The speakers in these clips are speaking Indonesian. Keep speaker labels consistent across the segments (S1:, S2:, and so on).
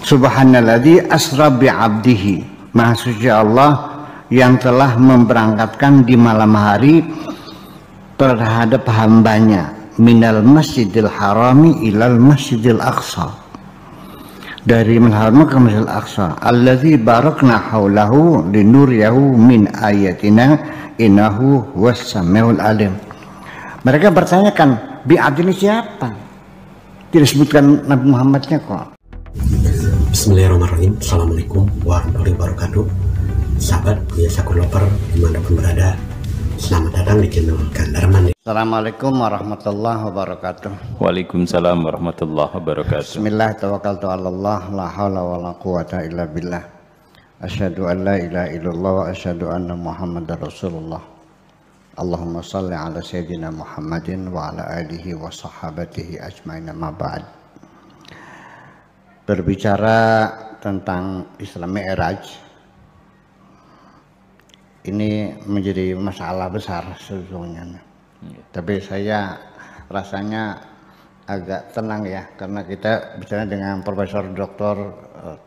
S1: Subhanalladzi asra bi'abdihi, Maha suci Allah yang telah memberangkatkan di malam hari terhadap hambanya, minal masjidil harami ilal masjidil aqsa, dari Masjidil ke Masjidil Aqsa, allazi barakna haulahu linuriyahu min ayatina innahu huwas samiul alim. Mereka bertanyakan, bi'ad ini siapa? Tidak disebutkan Nabi Muhammadnya kok.
S2: Bismillahirrahmanirrahim. Assalamualaikum warahmatullahi wabarakatuh. Sahabat Buya Sakuloper dimanapun berada, selamat datang di channel Kang Darman.
S1: Assalamualaikum warahmatullahi wabarakatuh.
S3: Waalaikumsalam warahmatullahi wabarakatuh.
S1: Bismillah tawakkaltu 'alallah la haula wala quwata illa billah. Asyhadu an la ilaha illallah wa asyhadu anna Muhammadar Rasulullah. Allahumma shalli ala sayyidina Muhammadin wa ala alihi wa sahabatihi ajmain, amma ba'd. Berbicara tentang Isra Mi'raj ini menjadi masalah besar sebetulnya. Tapi saya rasanya agak tenang ya, karena kita bicara dengan Profesor Dr.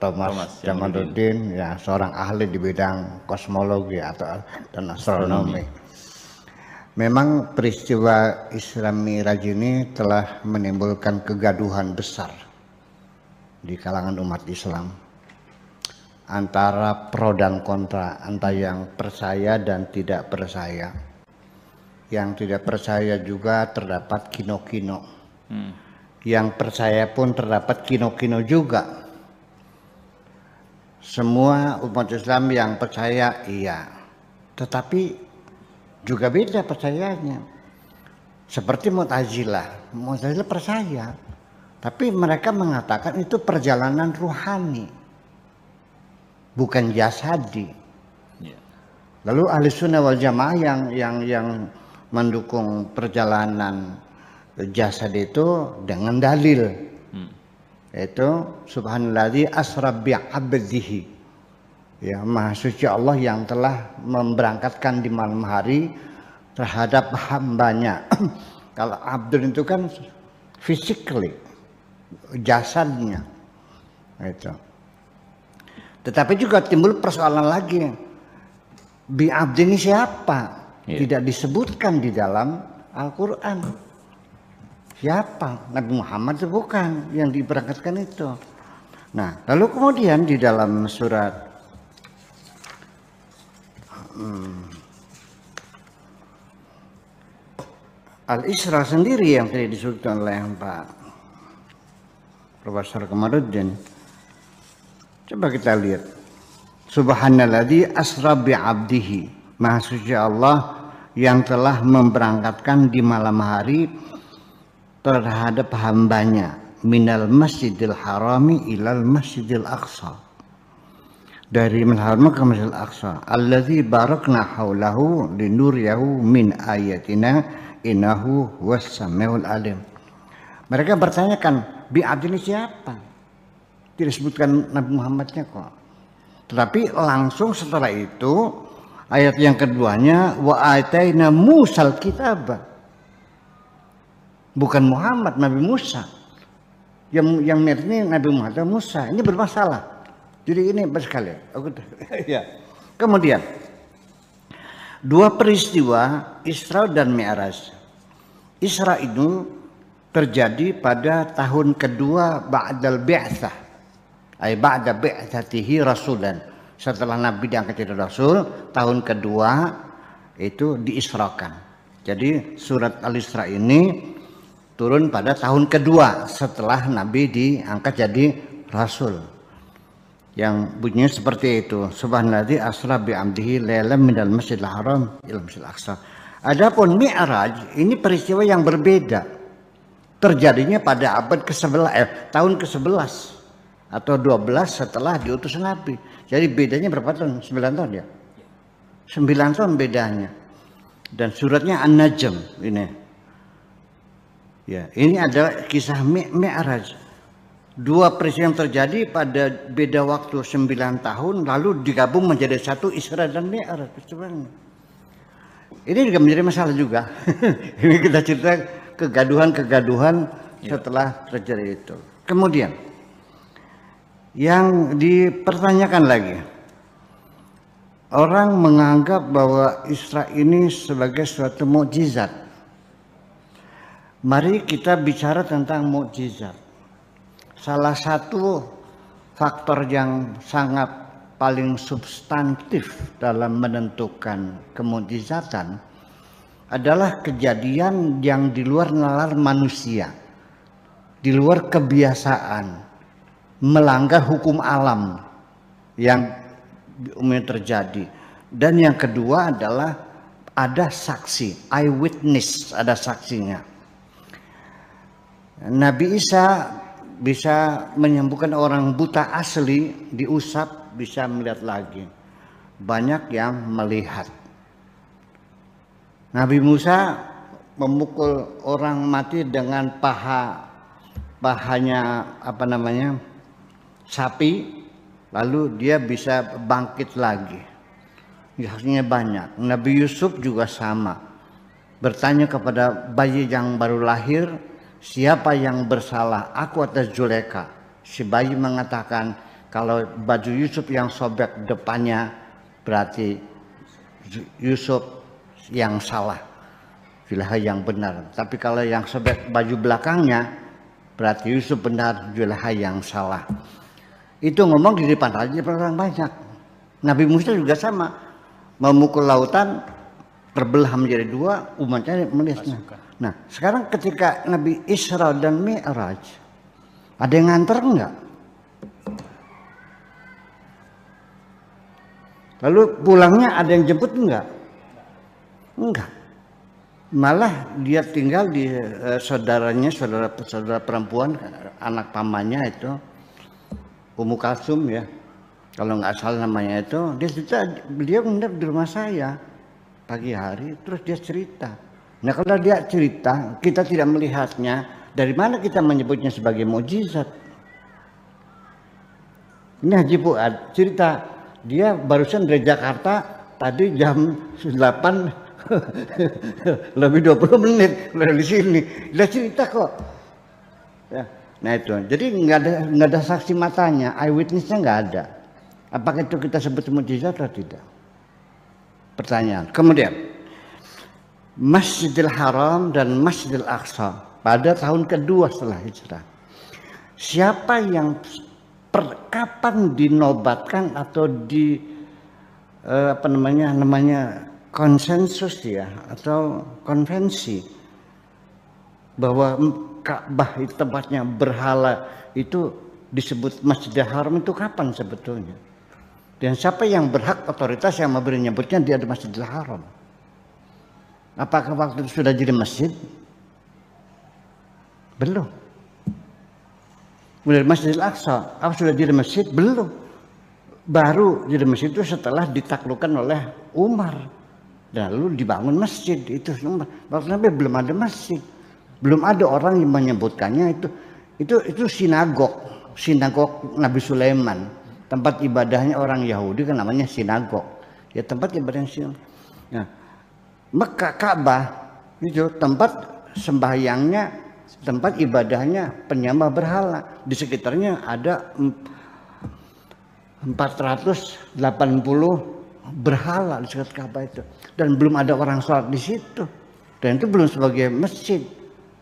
S1: Thomas Jamaluddin, ya, seorang ahli di bidang kosmologi dan astronomi. Memang peristiwa Isra Mi'raj ini telah menimbulkan kegaduhan besar di kalangan umat Islam, antara pro dan kontra, antara yang percaya dan tidak percaya. Yang tidak percaya juga terdapat kino-kino, yang percaya pun terdapat kino-kino juga. Semua umat Islam yang percaya iya, tetapi juga beda percayanya. Seperti Mu'tazilah percaya, tapi mereka mengatakan itu perjalanan ruhani, bukan jasadi. Lalu ahli sunnah wal jamaah yang mendukung perjalanan jasad itu dengan dalil, yaitu subhanalladzi asra bi'abdihi, ya, Maha suci Allah yang telah memberangkatkan di malam hari terhadap hambanya. Kalau abdul itu kan physically, jasadnya itu. Tetapi juga timbul persoalan lagi, bi'abdi ini siapa? Tidak disebutkan di dalam Al-Quran. Siapa? Nabi Muhammad itu bukan yang diberangkatkan itu. Nah, lalu kemudian di dalam surat Al-Isra sendiri yang tadi disebutkan oleh Pak Profesor Kamaruddin, coba kita lihat. Subhanalladzi asra bi'abdihi, Maha suci Allah yang telah memberangkatkan di malam hari terhadap hambanya, minal masjidil harami ilal masjidil aqsa, dari Masjidil ke Masjidil Aqsa, allazi barakna haulahu linuriyahu min ayatina innahu huwas samiul alim. Mereka bertanyakan, bi'ad ini siapa? Tidak disebutkan Nabi Muhammadnya kok. Tetapi langsung setelah itu ayat yang keduanya, wa ataina Musal kitaba, bukan Muhammad, Nabi Musa. Yang ini Nabi Muhammad Musa, ini bermasalah. Jadi ini bersekali. Ya. Kemudian dua peristiwa Isra dan Mi'raj. Isra itu terjadi pada tahun kedua ba'dal bi'tsah, ay ba'da bi'tsatihi rasulan. Setelah Nabi diangkat jadi Rasul, tahun kedua itu diisrakan. Jadi surat Al-Isra ini turun pada tahun kedua setelah Nabi diangkat jadi Rasul, yang bunyinya seperti itu, subhanalladzi asra bi'amdihi lailan minal masjidil haram ila masjidil aqsa. Adapun Mi'raj ini peristiwa yang berbeda, terjadinya pada abad ke-11, tahun ke-11 atau 12 setelah diutus Nabi. Jadi bedanya berapa tahun? 9 tahun ya? 9 tahun bedanya. Dan suratnya An-Najm ini. Ya, ini adalah kisah Mi'raj. Dua peristiwa yang terjadi pada beda waktu 9 tahun lalu digabung menjadi satu, Isra dan Mi'raj. Ini juga menjadi masalah juga. Ini kita cerita kegaduhan-kegaduhan setelah terjadi itu. Kemudian Yang dipertanyakan lagi, orang menganggap bahwa Isra ini sebagai suatu mukjizat. Mari kita bicara tentang mukjizat. Salah satu faktor yang sangat paling substantif dalam menentukan kemukjizatan adalah kejadian yang di luar nalar manusia, di luar kebiasaan, melanggar hukum alam yang umumnya terjadi. Dan yang kedua adalah ada saksi, eyewitness, ada saksinya. Nabi Isa bisa menyembuhkan orang buta asli, diusap bisa melihat lagi. Banyak yang melihat. Nabi Musa memukul orang mati dengan pahanya sapi, lalu dia bisa bangkit lagi. Saksinya banyak. Nabi Yusuf juga sama. Bertanya kepada bayi yang baru lahir, siapa yang bersalah, aku atau Zulekha? Si bayi mengatakan, kalau baju Yusuf yang sobek depannya berarti Yusuf yang salah, Zulekha yang benar. Tapi kalau yang sobek baju belakangnya berarti Yusuf benar, Zulekha yang salah. Itu ngomong di depan orang banyak. Nabi Musa juga sama, memukul lautan terbelah menjadi dua, umatnya melihatnya. Nah, sekarang ketika Nabi Isra dan Mi'raj, ada yang nganter enggak? Lalu pulangnya ada yang jemput enggak? Enggak. Malah dia tinggal di saudaranya, saudara perempuan, anak pamannya itu, Ummu Kalsum ya, kalau nggak salah namanya itu. Dia nginep di rumah saya pagi hari, terus dia cerita. Nah kalau dia cerita, kita tidak melihatnya, dari mana kita menyebutnya sebagai mukjizat? Ini Haji Fuad cerita, dia barusan dari Jakarta tadi jam 8 lebih 20 menit dari sini. Dia cerita kok. Ya. Nah itu, jadi nggak ada saksi matanya, eyewitnessnya nggak ada. Apakah itu kita sebut mukjizat atau tidak? Pertanyaan. Kemudian Masjidil Haram dan Masjidil Aqsa pada tahun kedua setelah hijrah. Siapa yang kapan dinobatkan atau namanya konsensus ya atau konvensi bahwa Ka'bah itu tempatnya berhala itu disebut Masjidil Haram itu kapan sebetulnya? Dan siapa yang berhak, otoritas yang memberi nyebutnya dia di Masjidil Haram? Apakah waktu itu sudah jadi masjid? Belum. Kemudian Masjidil Aqsa, apa sudah jadi masjid? Belum. Baru jadi masjid itu setelah ditaklukkan oleh Umar. Lalu dibangun masjid itu. Waktu Nabi belum ada masjid. Belum ada orang yang menyebutkannya itu sinagog Nabi Sulaiman, tempat ibadahnya orang Yahudi kan namanya sinagog ya, tempat ibadahnya. Nah, Mekah Ka'bah itu tempat sembahyangnya, tempat ibadahnya penyembah berhala. Di sekitarnya ada 480 berhala di sekitar Ka'bah itu, dan belum ada orang sholat di situ, dan itu belum sebagai masjid.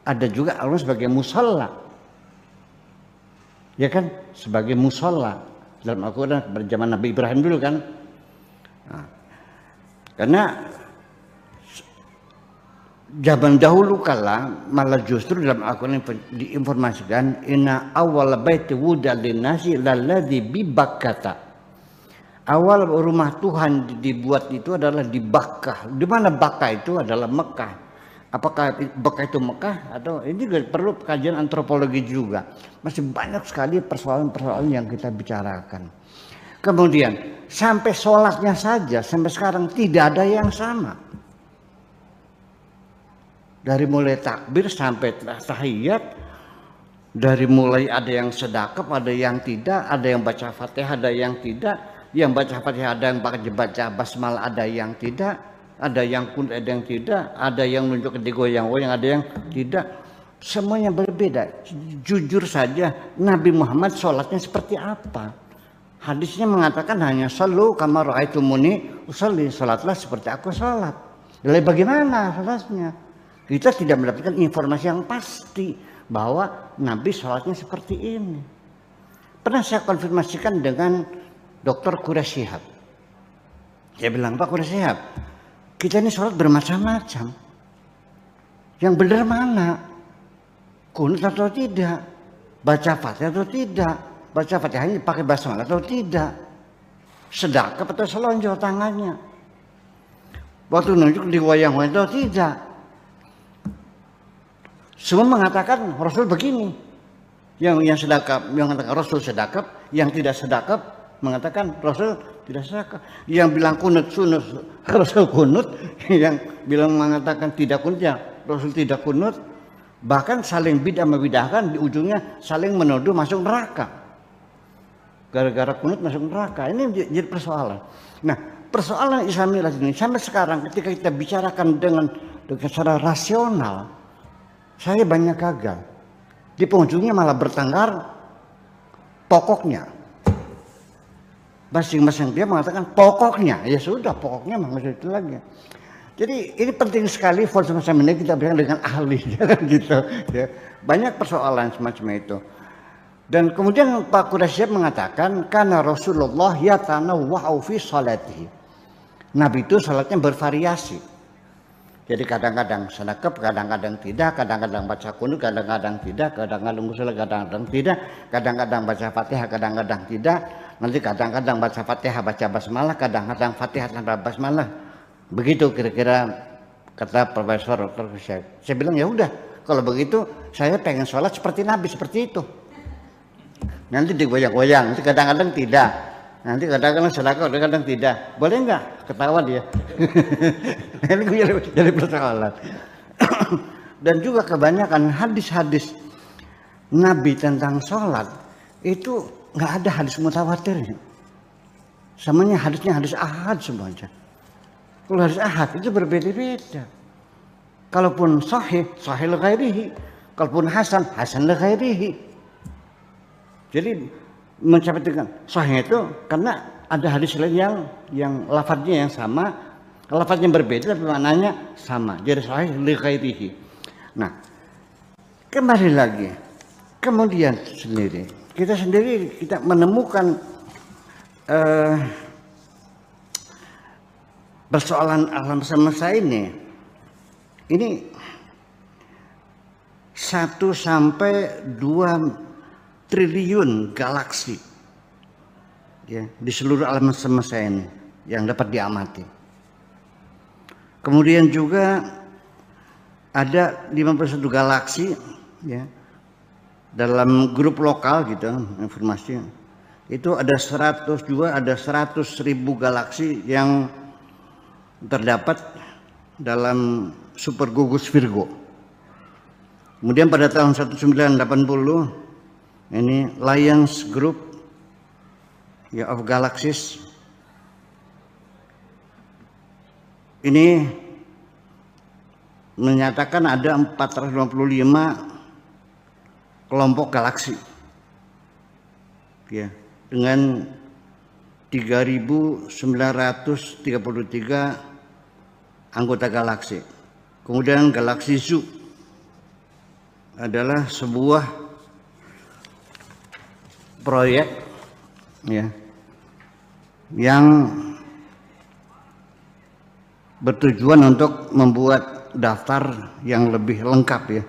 S1: Ada juga Allah sebagai musola, ya kan, sebagai musola dalam Al-Quran pada zaman Nabi Ibrahim dulu kan. Nah, karena zaman dahulu kala malah justru dalam Al-Quran diinformasikan inna awwal baiti wuda linnasi lalladzi bi Bakkah. Awal rumah Tuhan dibuat itu adalah di Bakkah. Di mana Bakkah itu adalah Mekah. Apakah Bakkah itu Mekah atau ini juga perlu kajian antropologi juga. Masih banyak sekali persoalan-persoalan yang kita bicarakan. Kemudian sampai sholatnya saja sampai sekarang tidak ada yang sama. Dari mulai takbir sampai tahiyat, dari mulai ada yang sedekap, ada yang tidak, ada yang baca Fatihah, ada yang tidak, yang baca Fatihah ada yang baca basmalah, ada yang tidak. Ada yang kun, ada yang tidak, ada yang menunjuk ke digoyang-goyang, ada yang tidak. Semuanya berbeda. Jujur saja Nabi Muhammad sholatnya seperti apa? Hadisnya mengatakan hanya sallu kama ra'aitumuni usolli, sholatlah seperti aku sholat. Lalu bagaimana sholatnya? Kita tidak mendapatkan informasi yang pasti bahwa Nabi sholatnya seperti ini. Pernah saya konfirmasikan dengan Dr. Quraish Shihab. Saya bilang, Pak Quraish Shihab, kita ini sholat bermacam-macam. Yang benar mana? Kunut atau tidak? Baca Fatihah atau tidak? Baca Fatihahnya pakai basmalah atau tidak? Sedekap atau selonjor tangannya? Waktu nunjuk di wayang-wayang atau tidak? Semua mengatakan Rasul begini. Yang sedekap mengatakan Rasul sedekap, yang tidak sedekap mengatakan Rasul tidak sedekap. Yang bilang kunut sunut Rasul kunut, yang bilang mengatakan tidak kunut ya Rasul tidak kunut. Bahkan saling bidah-membidahkan, di ujungnya saling menuduh masuk neraka. Gara-gara kunut masuk neraka. Ini jadi persoalan. Nah, persoalan Islamiyah ini sampai sekarang ketika kita bicarakan dengan secara rasional, saya banyak gagal. Di penghujungnya malah bertengkar pokoknya. Masing-masing dia mengatakan pokoknya. Ya sudah, pokoknya maksud itu lagi. Jadi ini penting sekali forum semacam ini kita bilang dengan ahli, kan gitu. Ya. Banyak persoalan semacam itu. Dan kemudian Pak Quraish Shihab mengatakan karena Rasulullah yatanawwa'u fi salatihi. Nabi itu salatnya bervariasi. Jadi kadang-kadang sedekap, kadang-kadang tidak, kadang-kadang baca kunut, kadang-kadang tidak, kadang-kadang usul, kadang-kadang tidak, kadang-kadang baca Fatihah, kadang-kadang tidak. Nanti kadang-kadang baca Fatihah, baca basmalah, kadang-kadang Fatihah tanpa basmalah. Begitu kira-kira kata Profesor Dr. Syekh. Saya bilang ya udah, kalau begitu saya pengen sholat seperti Nabi seperti itu. Nanti digoyang-goyang, nanti kadang-kadang tidak, nanti kadang-kadang sedekah, kadang-kadang tidak. Boleh nggak? Ketawa dia. Ini jadi persoalan. Dan juga kebanyakan hadis-hadis Nabi tentang sholat itu nggak ada hadis mutawatir. Semuanya hadisnya hadis ahad semuanya. Kalau hadis ahad itu berbeda-beda. Kalaupun sahih, sahih li ghairihi. Kalaupun hasan, hasan li ghairihi. Jadi mencapai dengan sahih itu karena ada hadis lain yang lafadznya yang sama, lafadznya berbeda tapi maknanya sama. Jadi sahih li ghairihi. Nah, kembali lagi. Kemudian kita menemukan persoalan alam semesta ini 1 sampai 2 triliun galaksi ya, di seluruh alam semesta ini yang dapat diamati. Kemudian juga ada 51 galaksi ya, dalam grup lokal gitu informasi. Itu ada 100.000 galaksi yang terdapat dalam super gugus Virgo. Kemudian pada tahun 1980 ini Lions Group ya, of Galaxies ini menyatakan ada 455 kelompok galaksi ya, dengan 3.933 anggota galaksi. Kemudian galaksi Zoo adalah sebuah proyek ya, yang bertujuan untuk membuat daftar yang lebih lengkap ya.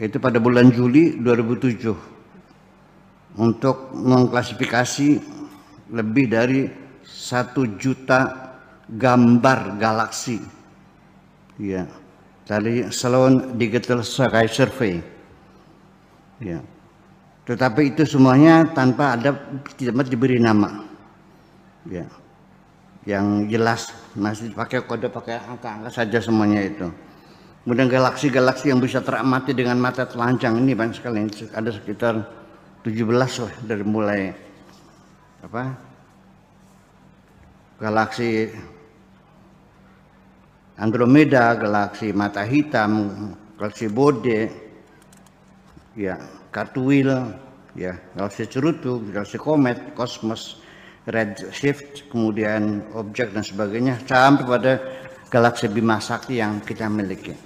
S1: Itu pada bulan Juli 2007 untuk mengklasifikasi lebih dari 1 juta gambar galaksi ya, dari Sloan Digital Sky Survey ya. Tetapi itu semuanya tanpa ada, tidak diberi nama ya, yang jelas masih pakai kode, pakai angka-angka saja semuanya itu. Kemudian galaksi-galaksi yang bisa teramati dengan mata telanjang ini banyak sekali, ada sekitar 17 lah, dari mulai galaksi Andromeda, galaksi mata hitam, galaksi Bode, ya, Cartwheel, ya, galaksi cerutu, galaksi komet, kosmos, redshift, kemudian objek dan sebagainya, sampai pada galaksi Bima Sakti yang kita miliki.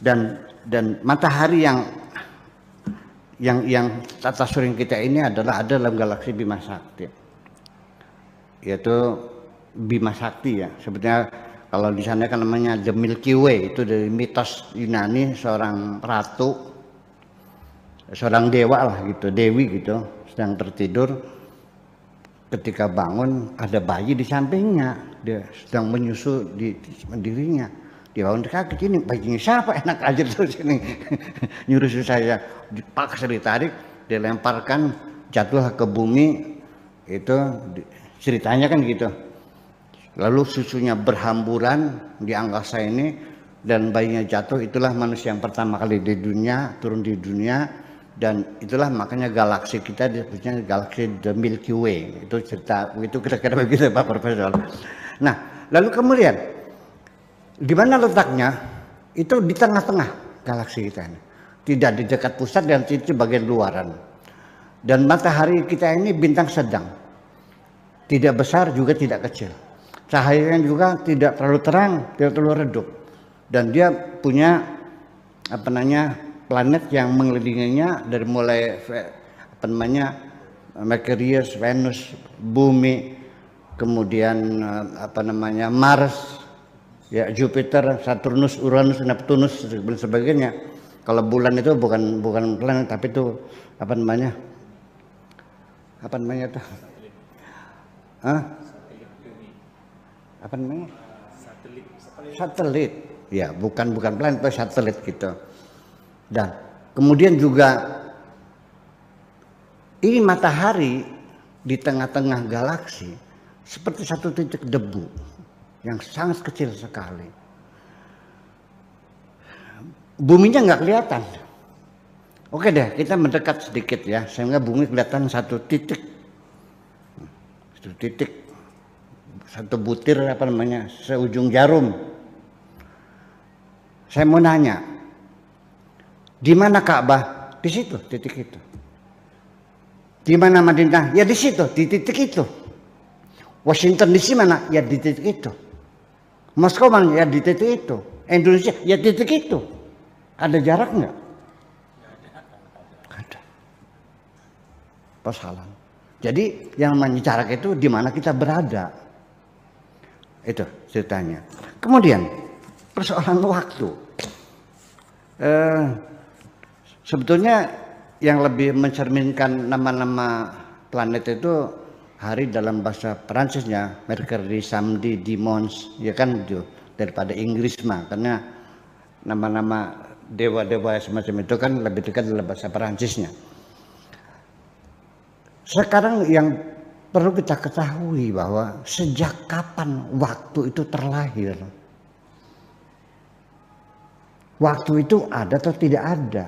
S1: Dan matahari yang tata surya kita ini adalah ada dalam galaksi Bima Sakti, yaitu Bima Sakti ya. Sebetulnya kalau di sana kan namanya The Milky Way, itu dari mitos Yunani, seorang ratu, seorang dewa lah gitu, dewi gitu, sedang tertidur. Ketika bangun ada bayi di sampingnya, dia sedang menyusu di dirinya. Dia bangun kaget, ini bayinya siapa? Enak aja terus ini nyuruh saya, dipaksa ditarik, dilemparkan, jatuh ke bumi. Itu ceritanya kan gitu. Lalu susunya berhamburan di angkasa ini dan bayinya jatuh. Itulah manusia yang pertama kali di dunia, turun di dunia. Dan itulah makanya galaksi kita disebutnya galaksi The Milky Way. Itu cerita, itu kira-kira begitu Pak Profesor. Nah, lalu kemudian di mana letaknya? Itu di tengah-tengah galaksi kita ini. Tidak di dekat pusat dan tidak bagian luaran. Dan matahari kita ini bintang sedang. Tidak besar juga tidak kecil. Cahayanya juga tidak terlalu terang, tidak terlalu redup. Dan dia punya planet yang mengelilinginya dari mulai Merkurius, Venus, Bumi, kemudian Mars, ya, Jupiter, Saturnus, Uranus, Neptunus dan sebagainya. Kalau bulan itu bukan planet tapi itu satelit. Ya, bukan planet, itu satelit gitu. Dan kemudian juga ini matahari di tengah-tengah galaksi seperti satu titik debu yang sangat kecil sekali. Buminya nggak kelihatan. Oke deh, kita mendekat sedikit ya, sehingga bumi kelihatan satu titik, satu butir seujung jarum. Saya mau nanya, di mana Ka'bah? Di situ, titik itu. Di mana Madinah? Ya di situ, di titik itu. Washington DC mana? Ya di titik itu. Moskow mana? Ya di titik itu. Indonesia? Ya di titik itu. Ada jarak nggak? Ada. Persoalan. Jadi yang namanya jarak itu di mana kita berada. Itu ceritanya. Kemudian persoalan waktu. Sebetulnya yang lebih mencerminkan nama-nama planet itu hari dalam bahasa Perancisnya Mercury, Samedi, Dimanche, ya kan itu daripada Inggris mah, karena nama-nama dewa-dewa semacam itu kan lebih dekat dalam bahasa Perancisnya. Sekarang yang perlu kita ketahui bahwa sejak kapan waktu itu terlahir? Waktu itu ada atau tidak ada?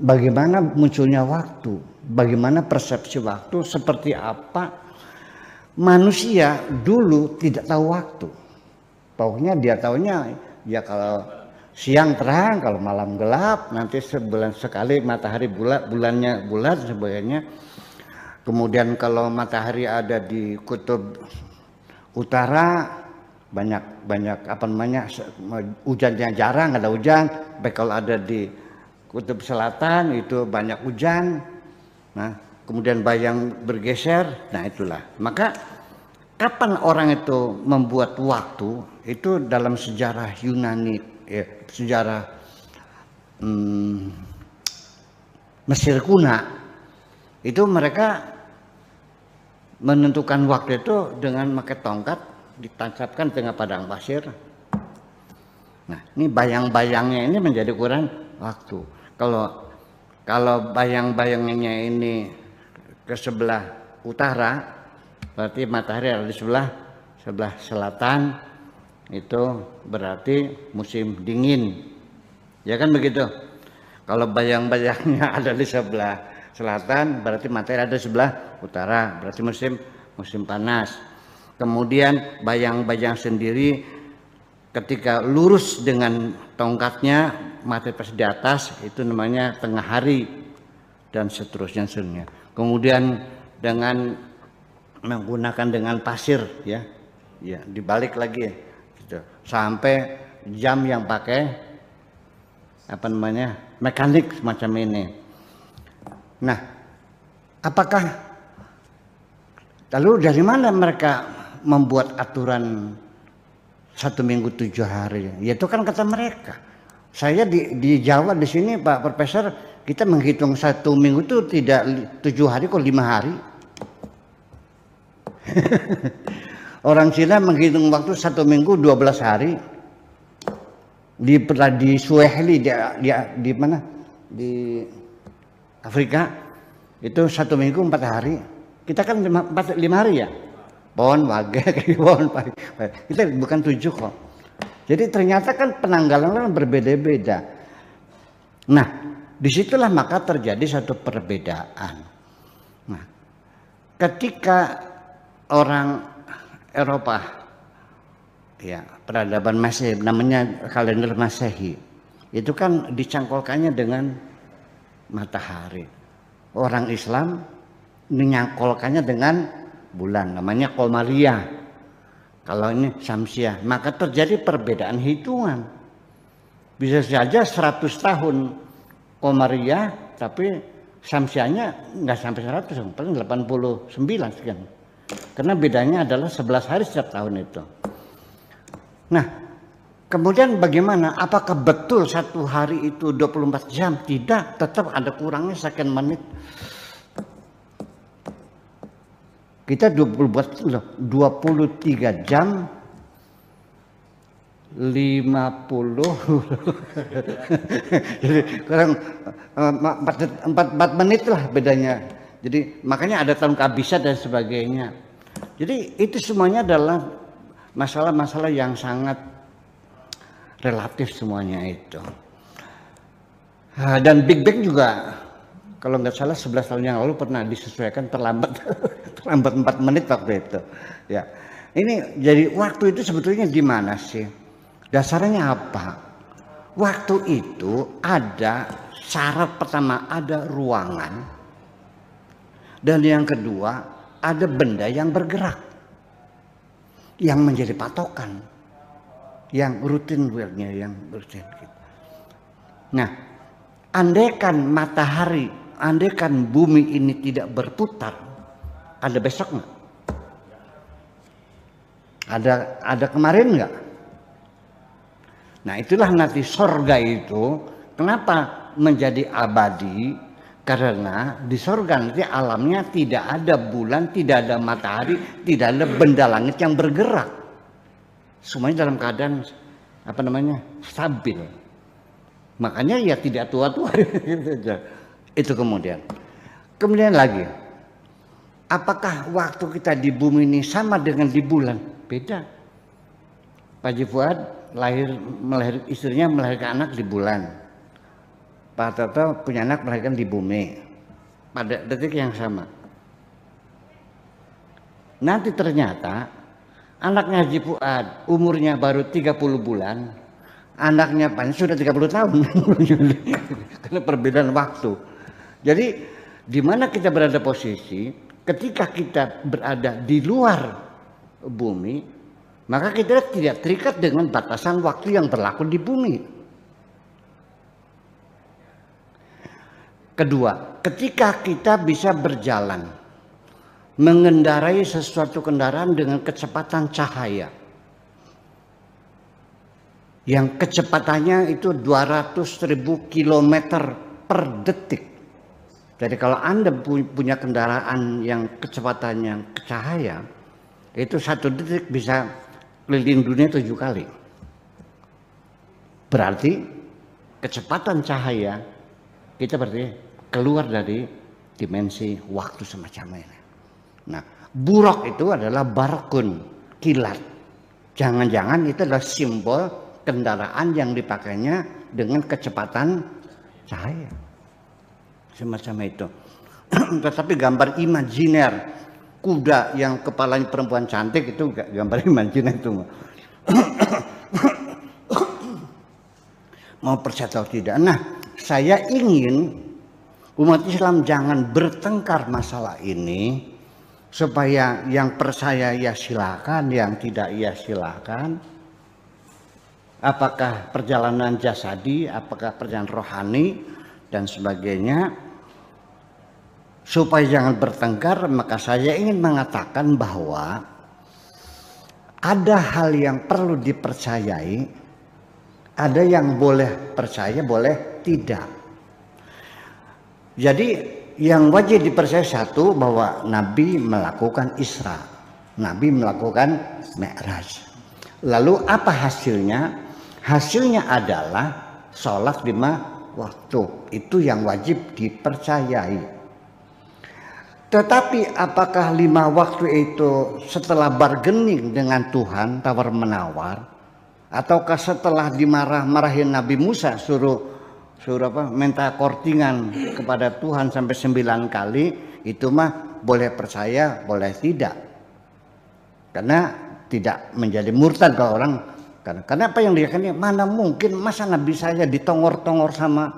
S1: Bagaimana munculnya waktu? Bagaimana persepsi waktu? Seperti apa? Manusia dulu tidak tahu waktu. Pokoknya dia tahunya ya kalau siang terang, kalau malam gelap, nanti sebulan sekali matahari bulannya bulat sebagainya. Kemudian kalau matahari ada di kutub utara banyak hujannya jarang, ada hujan. Baik kalau ada di kutub selatan itu banyak hujan. Nah, kemudian bayang bergeser. Nah, itulah. Maka kapan orang itu membuat waktu? Itu dalam sejarah Yunani, sejarah Mesir kuno. Itu mereka menentukan waktu itu dengan pakai tongkat ditancapkan tengah padang pasir. Nah, ini bayang-bayangnya ini menjadi ukuran waktu. Kalau bayang-bayangnya ini ke sebelah utara, berarti matahari ada di sebelah selatan, itu berarti musim dingin. Ya kan begitu. Kalau bayang-bayangnya ada di sebelah selatan, berarti matahari ada di sebelah utara, berarti musim panas. Kemudian bayang-bayang sendiri ketika lurus dengan tongkatnya matahari pas di atas itu namanya tengah hari dan seterusnya. Kemudian dengan menggunakan dengan pasir ya dibalik lagi gitu, sampai jam yang pakai apa namanya mekanik semacam ini. Nah, apakah lalu dari mana mereka membuat aturan 1 minggu 7 hari? Ya itu kan kata mereka. Saya di Jawa di sini Pak Profesor, kita menghitung 1 minggu itu tidak 7 hari kok 5 hari. Orang Cina menghitung waktu 1 minggu 12 hari. Di Swahili di mana? Di Afrika itu 1 minggu 4 hari. Kita kan 5 hari ya. Pohon wage, pohon pagi. Kita bukan 7 kok. Jadi ternyata kan penanggalan berbeda-beda. Nah, disitulah maka terjadi satu perbedaan. Nah, ketika orang Eropa, ya peradaban Masehi, namanya kalender Masehi, itu kan dicangkolkannya dengan matahari. Orang Islam menyangkolkannya dengan bulan, namanya Qomariyah. Kalau ini Syamsiah, maka terjadi perbedaan hitungan. Bisa saja 100 tahun Qomariyah, tapi Syamsiahnya nggak sampai 100, paling 89 sekian. Karena bedanya adalah 11 hari setiap tahun itu. Nah, kemudian bagaimana? Apakah betul 1 hari itu 24 jam? Tidak, tetap ada kurangnya sekian menit. Kita 23 jam 50 jadi kurang 4 menit lah bedanya. Jadi makanya ada tahun kabisat dan sebagainya. Jadi itu semuanya adalah masalah-masalah yang sangat relatif semuanya itu. Dan Big Bang juga kalau nggak salah 11 tahun yang lalu pernah disesuaikan terlambat 4 menit waktu itu. Ya, ini jadi waktu itu sebetulnya di mana sih? Dasarnya apa? Waktu itu ada syarat pertama, ada ruangan, dan yang kedua ada benda yang bergerak yang menjadi patokan, yang rutin yang rutin. Nah, andaikan matahari, andaikan bumi ini tidak berputar, ada besok nggak? Ada kemarin nggak? Nah, itulah nanti sorga itu kenapa menjadi abadi, karena di sorga nanti alamnya tidak ada bulan, tidak ada matahari, tidak ada benda langit yang bergerak, semuanya dalam keadaan apa namanya stabil. Makanya ya tidak tua-tua gitu. Itu kemudian lagi, apakah waktu kita di bumi ini sama dengan di bulan? Beda. Pak Haji Fuad istrinya melahirkan anak di bulan. Pak Toto punya anak melahirkan di bumi pada detik yang sama. Nanti ternyata anaknya Haji Fuad umurnya baru 30 bulan, anaknya Pak sudah 30 tahun. Karena perbedaan waktu. Jadi di mana kita berada posisi ketika kita berada di luar bumi, maka kita tidak terikat dengan batasan waktu yang berlaku di bumi. Kedua, ketika kita bisa berjalan, mengendarai sesuatu kendaraan dengan kecepatan cahaya, yang kecepatannya itu 200.000 km per detik. Jadi kalau Anda punya kendaraan yang kecepatannya cahaya, itu 1 detik bisa keliling dunia 7 kali. Berarti kecepatan cahaya kita berarti keluar dari dimensi waktu semacam ini. Nah, buraq itu adalah barqun, kilat. Jangan-jangan itu adalah simbol kendaraan yang dipakainya dengan kecepatan cahaya. Semacam itu. Tetapi gambar imajiner kuda yang kepalanya perempuan cantik itu gambar imajiner itu. mau percaya atau tidak. Nah, saya ingin umat Islam jangan bertengkar masalah ini, supaya yang percaya ya silakan, yang tidak ya silakan. Apakah perjalanan jasadi, apakah perjalanan rohani dan sebagainya. Supaya jangan bertengkar, maka saya ingin mengatakan bahwa ada hal yang perlu dipercayai, ada yang boleh percaya, boleh tidak. Jadi yang wajib dipercaya satu, bahwa Nabi melakukan Isra, Nabi melakukan Mi'raj. Lalu apa hasilnya? Hasilnya adalah sholat 5 waktu. Itu yang wajib dipercayai. Tetapi apakah 5 waktu itu setelah bargaining dengan Tuhan, tawar menawar, ataukah setelah dimarah-marahin Nabi Musa suruh minta kortingan kepada Tuhan sampai 9 kali, itu mah boleh percaya, boleh tidak. Karena tidak menjadi murtad kalau orang, karena apa yang diyakini, mana mungkin masa Nabi saya ditongor-tongor sama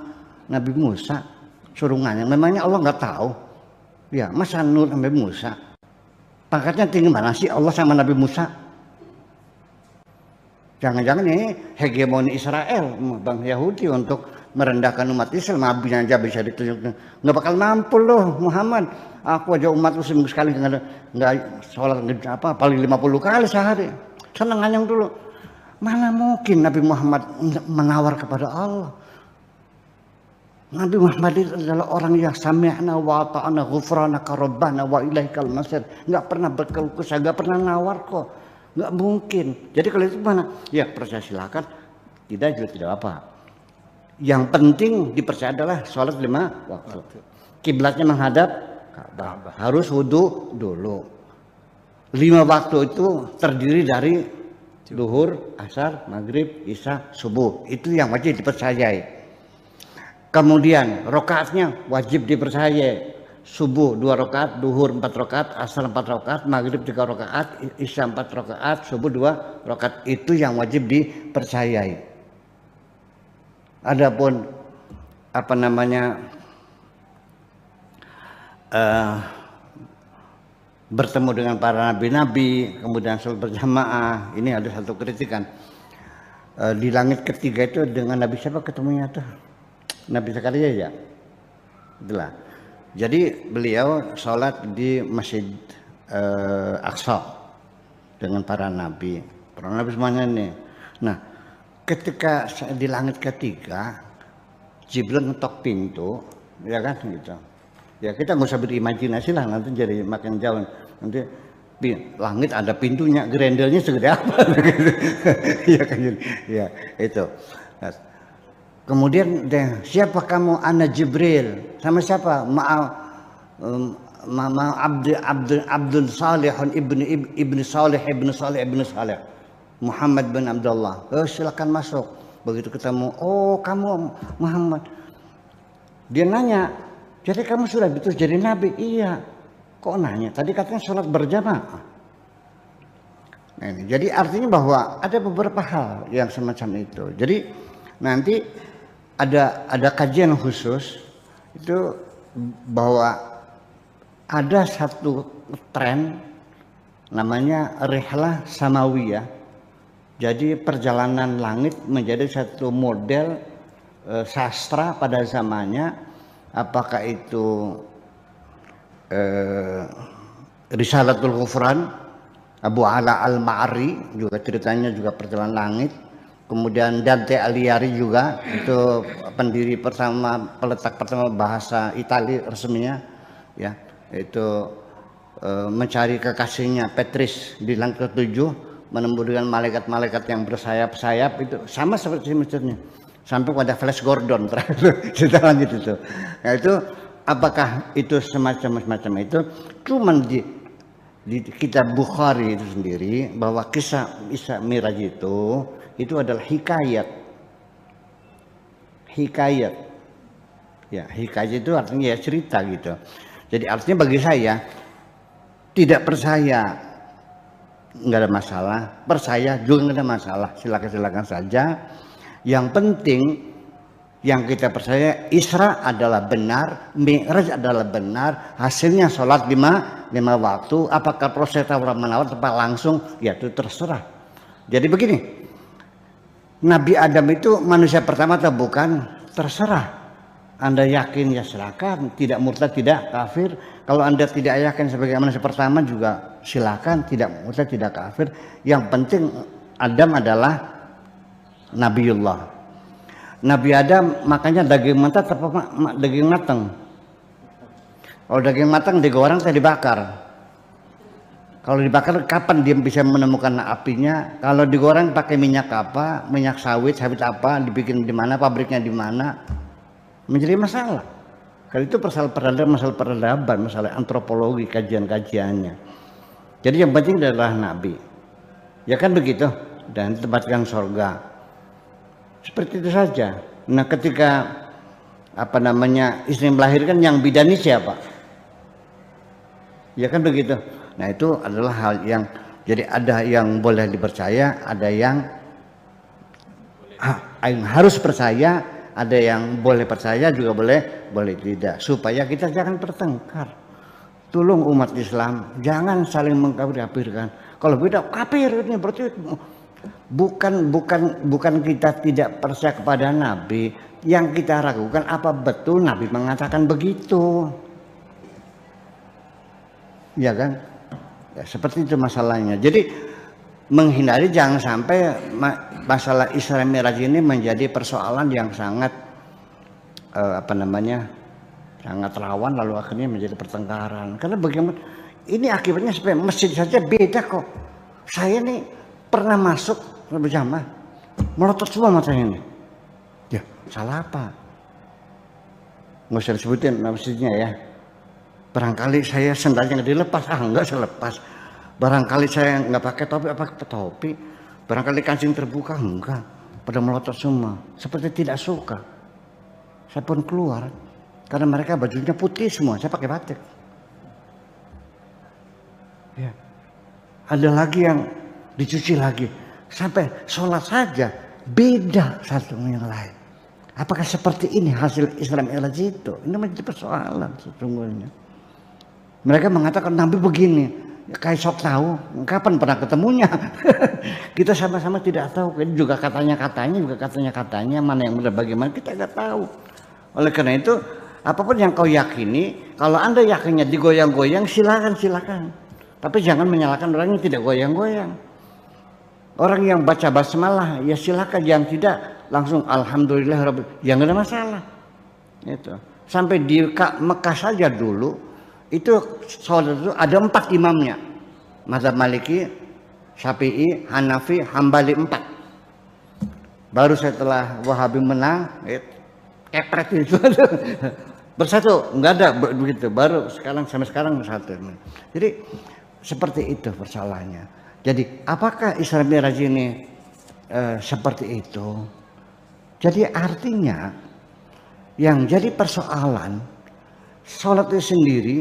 S1: Nabi Musa suruh nganyang, memangnya Allah nggak tahu? Ya, masa Nur Nabi Musa pangkatnya tinggi mana sih Allah sama Nabi Musa? Jangan-jangan ini hegemoni Israel, bang Yahudi untuk merendahkan umat Islam. Nabinya aja bisa ditunjuk, nggak bakal mampu loh Muhammad. Aku aja umat seminggu sekali nggak sholat apa paling 50 kali sehari. Seneng nganyang dulu. Mana mungkin Nabi Muhammad menawar kepada Allah? Nabi Muhammad itu adalah orang yang sami'na wa ta'ana ghufranaka rabbana wa ilaikal masir. Nggak pernah berkeluh kesah, nggak pernah nawar kok. Nggak mungkin. Jadi kalau itu mana? Ya percaya silakan, tidak juga tidak apa. Yang penting dipercaya adalah sholat 5 waktu. Kiblatnya menghadap Ka'bah. Harus wudu dulu. 5 waktu itu terdiri dari Duhur, Asar, Maghrib, Isya, Subuh. Itu yang wajib dipercayai. Kemudian rokaatnya wajib dipercayai. Subuh 2 rakaat, Duhur 4 rakaat, Asar 4 rakaat, Maghrib 3 rakaat, Isya 4 rakaat, Subuh 2 rakaat. Itu yang wajib dipercayai. Adapun apa namanya bertemu dengan para nabi-nabi, kemudian sholat berjamaah, ini ada satu kritikan. Di langit ketiga itu dengan Nabi siapa ketemunya tuh? Nabi Zakaria ya. Itulah. Jadi beliau sholat di Masjid Aqsa dengan para nabi. Para nabi semuanya nih. Nah, ketika di langit ketiga, Jibril ngetok pintu, ya kan gitu. Ya kita nggak usah berimajinasi lah, nanti jadi makin jauh. Nanti langit ada pintunya, grendelnya segede apa? Iya kan? Ya itu. Nah, kemudian siapa kamu? Ana Jibril. Sama siapa? Abdul Salihun ibni Salih. Muhammad bin Abdullah. Silakan masuk. Begitu ketemu, oh kamu Muhammad. Dia nanya, jadi kamu sudah betul jadi nabi? Iya. Kok nanya? Tadi katanya sholat berjamaah. Nah, ini. Jadi artinya bahwa ada beberapa hal yang semacam itu. Jadi nanti ada kajian khusus itu bahwa ada satu tren namanya rihlah samawiyah. Jadi perjalanan langit menjadi satu model sastra pada zamannya, apakah itu Risalatul Ghufran Abu Ala Al-Ma'ari juga ceritanya juga perjalanan langit. Kemudian Dante Alighieri juga itu pendiri pertama, peletak pertama bahasa Italia resminya, ya itu mencari kekasihnya Petris di langit ke-7, menembus dengan malaikat-malaikat yang bersayap-sayap, itu sama seperti misalnya sampai pada Flash Gordon terakhir kita lanjut itu. Nah itu apakah itu semacam itu? Cuman di kitab Bukhari itu sendiri bahwa kisah Isra Mi'raj itu adalah hikayat. Ya, hikayat itu artinya ya cerita gitu. Jadi artinya bagi saya tidak percaya nggak ada masalah, percaya juga nggak ada masalah, silakan saja. Yang penting Yang kita percaya Isra adalah benar, Mi'raj adalah benar, hasilnya sholat lima waktu. Apakah proses tawar menawar tepat langsung? Ya itu terserah. Jadi begini, Nabi Adam itu manusia pertama atau bukan? Terserah. Anda yakin ya silakan, tidak murtad, tidak kafir. Kalau Anda tidak yakin sebagai manusia pertama juga silakan, tidak murtad, tidak kafir. Yang penting Adam adalah Nabiullah. Nabi Adam makanya daging mentah atau daging matang? Kalau daging matang digoreng atau dibakar? Kalau dibakar kapan dia bisa menemukan apinya? Kalau digoreng pakai minyak apa? Minyak sawit apa? Dibikin di mana? Pabriknya di mana? Menjadi masalah. Kalau itu masalah peradaban, masalah antropologi, kajian-kajiannya. Jadi yang penting adalah Nabi. Ya kan begitu? Dan ditempatkan surga. Seperti itu saja. Nah ketika istri melahirkan yang bidani siapa? Ya kan begitu. Nah itu adalah hal yang jadi ada yang boleh dipercaya, ada yang harus percaya, ada yang boleh percaya juga boleh tidak. Supaya kita jangan bertengkar. Tolong umat Islam jangan saling mengkafir-kafirkan. Kalau beda kafir ini berarti bukan kita tidak percaya kepada Nabi. Yang kita ragukan apa betul Nabi mengatakan begitu, ya kan? Ya, seperti itu masalahnya. Jadi menghindari jangan sampai masalah Isra Mi'raj ini menjadi persoalan yang sangat sangat rawan lalu akhirnya menjadi pertengkaran. Karena bagaimana ini akibatnya sampai masjid saja beda kok. Saya nih pernah masuk berjamaah melotot semua matanya ini. Ya salah apa? Nggak usah disebutin masjidnya ya. Barangkali saya sendalnya nggak dilepas, enggak saya lepas. Barangkali saya nggak pakai topi, barangkali kancing terbuka, enggak. Pada melotot semua, seperti tidak suka. Saya pun keluar karena mereka bajunya putih semua, saya pakai batik. Ya. Ada lagi yang dicuci lagi. Sampai sholat saja beda satu dengan yang lain. Apakah seperti ini hasil Isra Mi'raj itu? Ini menjadi persoalan sesungguhnya. Mereka mengatakan Nabi begini, kayak sok tahu, kapan pernah ketemunya? Kita sama-sama tidak tahu. Ini juga katanya, mana yang benar bagaimana kita tidak tahu. Oleh karena itu, apapun yang kau yakini, kalau Anda yakinnya digoyang-goyang, silakan. Tapi jangan menyalahkan orang yang tidak goyang-goyang. Orang yang baca basmalah ya silakan, yang tidak langsung alhamdulillah yang nggak ada masalah. Itu sampai di Mekah saja dulu itu sholat itu ada 4 imamnya, mazhab Maliki, Syafi'i, Hanafi, Hambali 4. Baru setelah Wahabi menang, kepret itu bersatu, nggak ada begitu. Baru sampai sekarang satu. Jadi seperti itu persoalannya. Jadi apakah Isra Mi'raj ini seperti itu? Jadi artinya yang jadi persoalan sholat itu sendiri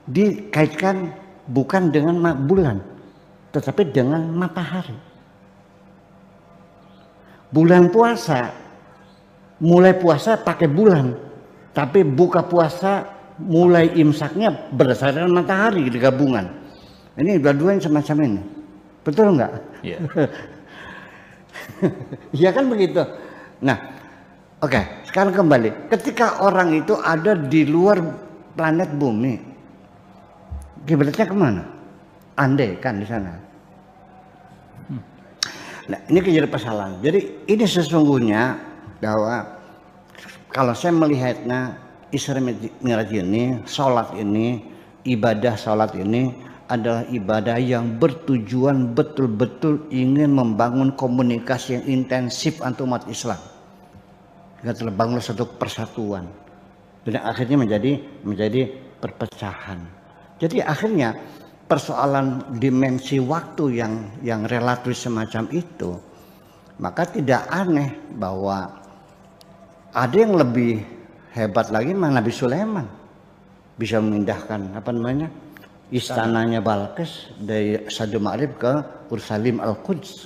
S1: dikaitkan bukan dengan bulan, tetapi dengan matahari. Bulan puasa, mulai puasa pakai bulan, tapi buka puasa mulai imsaknya berdasarkan matahari digabungan. Ini dua-duanya semacam ini. Betul enggak? Iya. Ya kan begitu. Nah, oke, sekarang kembali. Ketika orang itu ada di luar planet bumi, kiblatnya kemana? Andai kan di sana. Nah, ini jadi persoalan. Jadi ini sesungguhnya bahwa kalau saya melihatnya Isra Mi'raj ini, sholat ini, ibadah sholat ini adalah ibadah yang bertujuan betul-betul ingin membangun komunikasi yang intensif antar umat Islam. Kita telah bangun satu persatuan dan akhirnya menjadi perpecahan. Jadi akhirnya persoalan dimensi waktu yang relatif semacam itu, maka tidak aneh bahwa ada yang lebih hebat lagi, Nabi Sulaiman bisa memindahkan istananya Balqis dari Sadul Ma'rib ke Ursalim Al-Quds.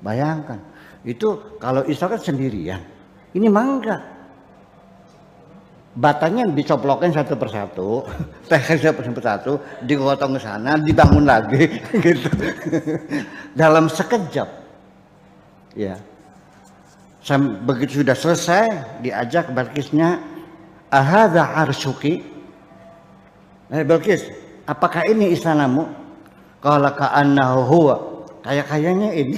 S1: Bayangkan, itu kalau Isra kan sendirian. Ini mangga. batanya dicoplokin satu persatu, satu persatu, digotong ke sana, dibangun lagi, gitu. Dalam sekejap, ya. Begitu sudah selesai, diajak Balkisnya, ahadza arshuki, Balkis, apakah ini istanamu? Qala ka'annahu huwa, kayaknya ini,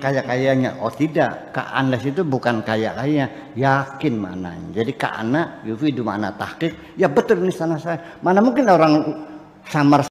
S1: kayaknya. Oh tidak, ka'annas itu bukan kayaknya, yakin maknanya. Jadi ka'anna yufidu makna tahqiq, ya betul ini istana saya. Mana mungkin orang samar